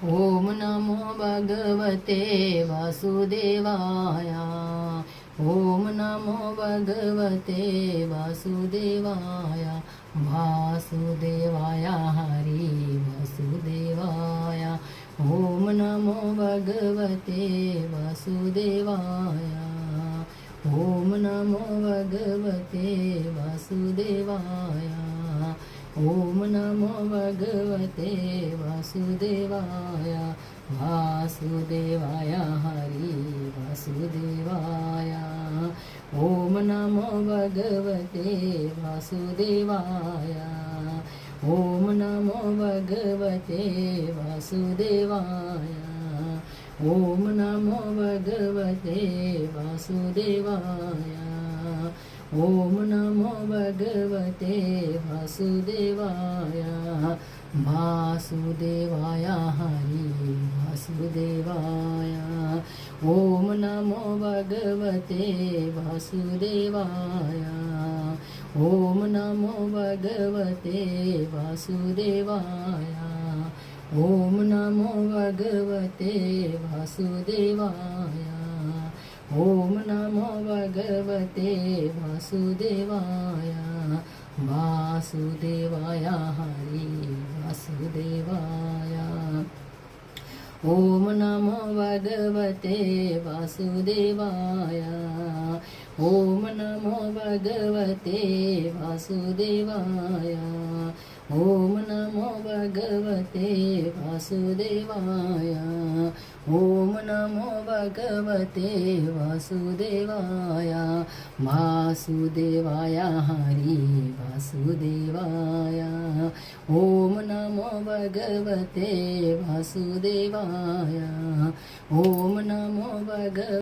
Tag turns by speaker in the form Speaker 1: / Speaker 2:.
Speaker 1: ओम नमो भगवते वासुदेवाय। ओम नमो भगवते वासुदेवाय। वासुदेवाय हरि वासुदेवाय। ओम नमो भगवते वासुदेवाय। ओम नमो भगवते वासुदेवाय। ओम नमो भगवते वासुदेवाय। वासुदेवाय हरि वासुदेवाय। ओम नमो भगवते वासुदेवाय। ओम नमो भगवते वासुदेवाय। ओम नमो भगवते वासुदेवाय। ओम नमो भगवते वासुदेवाय। वासुदेवाय हरि वासुदेवाय। ओम नमो भगवते वासुदेवाय। ओम नमो भगवते वासुदेवाय। ओम नमो भगवते वासुदेवाय। ओम नमो भगवते वासुदेवाय। वासुदेवाय हरि वासुदेवाय। ओम नमो भगवते वासुदेवाय। ओम नमो भगवते वासुदेवाय। ओम नमो भगवते वासुदेवाय। ओम नमो भगवते वासुदेवाय। वासुदेवाय हरि वासुदेवाय। ओम नमो भगवते वासुदेवाय। ओम नमो भगवते